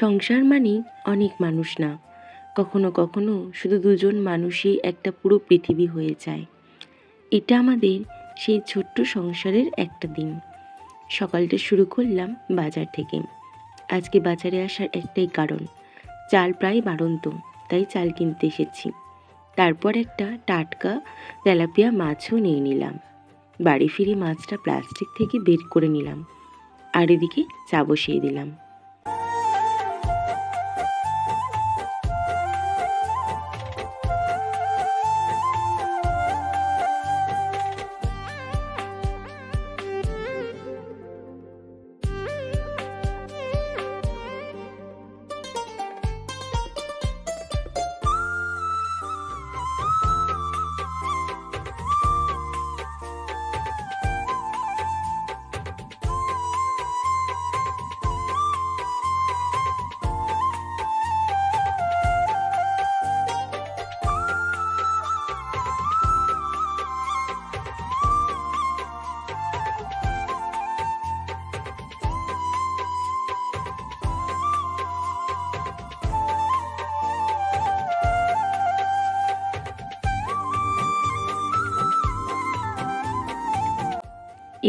সংসার মানেই অনেক মানুষ না, কখনো কখনো শুধু দুজন মানুষই একটা পুরো পৃথিবী হয়ে যায়। এটা আমাদের সেই ছোট্ট সংসারের একটা দিন। সকালটা শুরু করলাম বাজার থেকে। আজকে বাজারে আসার একটাই কারণ, চাল প্রায় বাড়ন্ত, তাই চাল কিনতে এসেছি। তারপর একটা টাটকা তেলাপিয়া মাছও নিয়ে নিলাম। বাড়ি ফিরে মাছটা প্লাস্টিক থেকে বের করে নিলাম, আর এদিকে চা বসিয়ে দিলাম।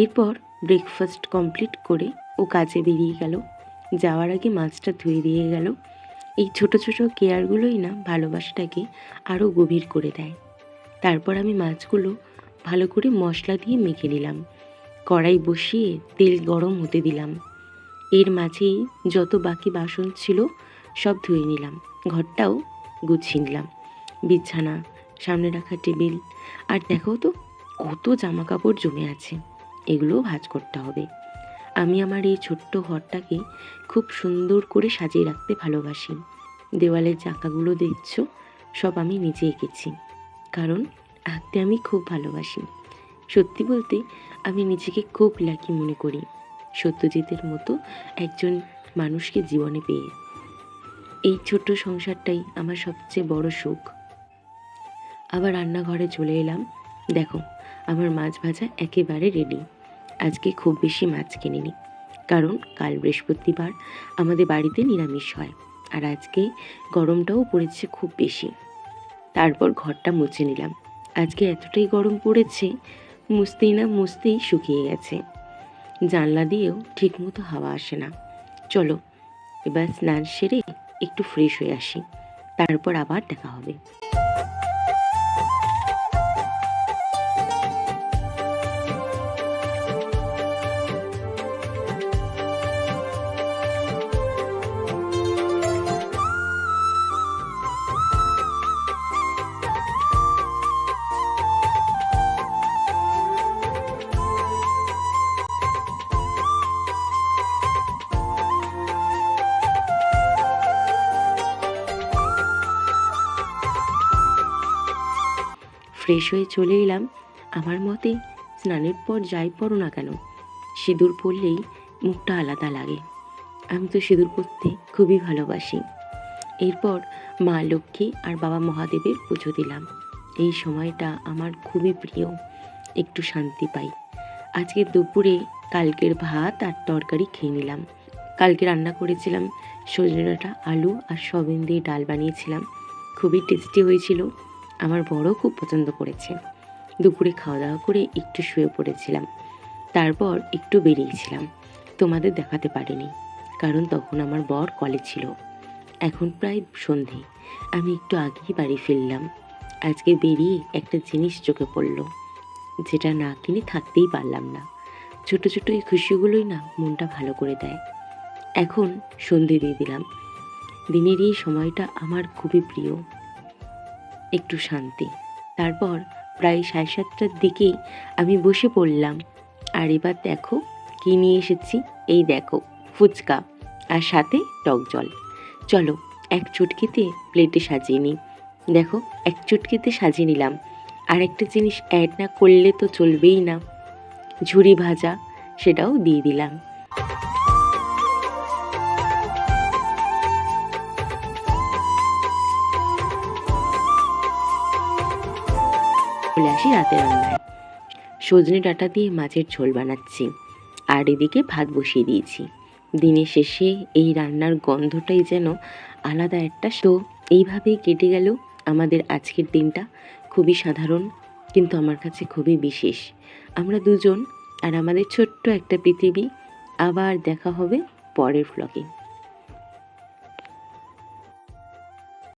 এরপর ব্রেকফাস্ট কমপ্লিট করে ও কাজে বেরিয়ে গেল। যাওয়ার আগে মাছটা ধুয়ে দিয়ে গেল। এই ছোট ছোট কেয়ারগুলোই না ভালোবাসাটাকে আরও গভীর করে দেয়। তারপর আমি মাছগুলো ভালো করে মশলা দিয়ে মেখে নিলাম। কড়াই বসিয়ে তেল গরম হতে দিলাম। এর মাঝেই যত বাকি বাসন ছিল সব ধুয়ে নিলাম। ঘরটাও গুছিয়ে নিলাম। বিছানা, সামনে রাখা টেবিল, আর দেখো তো কত জামা কাপড় জমে আছে, এগুলোও ভাঁজ করতে হবে। আমি আমার এই ছোট্ট ঘরটাকে খুব সুন্দর করে সাজিয়ে রাখতে ভালোবাসি। দেওয়ালের চাকাগুলো দেখছো, সব আমি নিজে এঁকেছি, কারণ আঁকতে আমি খুব ভালোবাসি। সত্যি বলতে আমি নিজেকে খুব লাকি মনে করি সত্যজিতের মতো একজন মানুষকে জীবনে পেয়ে। এই ছোট্ট সংসারটাই আমার সবচেয়ে বড় সুখ। আবার রান্নাঘরে চলে এলাম। দেখো, আমার মাছ ভাজা একেবারে রেডি। আজকে খুব বেশি মাছ কিনিনি, কারণ কাল বৃহস্পতিবার আমাদের বাড়িতে নিরামিষ হয়, আর আজকে গরমটাও পড়েছে খুব বেশি। তারপর ঘরটা মুছে নিলাম। আজকে এতটাই গরম পড়েছে, মুছতেই শুকিয়ে গেছে। জানলা দিয়েও ঠিকমতো হাওয়া আসে না। চলো এবার স্নান সেরে একটু ফ্রেশ হয়ে আসি, তারপর আবার দেখা হবে। ফ্রেশ হয়ে চলে এলাম। আমার মতে স্নানের পর যাই পরো না কেন, সিঁদুর পরলেই মুখটা আলাদা লাগে। আমি তো সিঁদুর পরতে খুবই ভালোবাসি। এরপর মা লক্ষ্মী আর বাবা মহাদেবের পুজো দিলাম। এই সময়টা আমার খুবই প্রিয়, একটু শান্তি পাই। আজকে দুপুরে কালকের ভাত আর তরকারি খেয়ে নিলাম। কালকে রান্না করেছিলাম সজনে ডাঁটা, আলু আর সয়াবিন দিয়ে ডাল বানিয়েছিলাম, খুবই টেস্টি হয়েছিল। আমার বড়ও খুব পছন্দ করেছে। দুপুরে খাওয়া দাওয়া করে একটু শুয়ে পড়েছিলাম, তারপর একটু বেরিয়েছিলাম। তোমাদের দেখাতে পারিনি, কারণ তখন আমার বর কলে ছিল। এখন প্রায় সন্ধে, আমি একটু আগেই বাড়ি ফিরলাম। আজকে বেরিয়ে একটা জিনিস চোখে পড়ল, যেটা না কিনে থাকতেই পারলাম না। ছোট ছোট এই খুশিগুলোই না মনটা ভালো করে দেয়। এখন সন্ধে দিয়ে দিলাম। দিনের এই সময়টা আমার খুবই প্রিয়, একটু শান্তি। তারপর প্রায় 7:30টার দিকেই আমি বসে পড়লাম। আর এবার দেখো কি নিয়ে এসেছি। এই দেখো ফুচকা, আর সাথে টক জল। চলো এক চুটকিতে প্লেটে সাজিয়ে নিই। দেখো এক চুটকিতে সাজিয়ে নিলাম। আর একটা জিনিস অ্যাড না করলে তো চলবেই না, ঝুরি ভাজা, সেটাও দিয়ে দিলাম। চলে আসি রাতের রান্নায়। সজনে ডাঁটা দিয়ে মাছের ঝোল বানাচ্ছি, আর এদিকে ভাত বসিয়ে দিয়েছি। দিনের শেষে এই রান্নার গন্ধটাই যেন আলাদা একটা। তো এইভাবেই কেটে গেল আমাদের আজকের দিনটা। খুবই সাধারণ, কিন্তু আমার কাছে খুবই বিশেষ। আমরা দুজন আর আমাদের ছোট্ট একটা পৃথিবী। আবার দেখা হবে পরের ভ্লগে।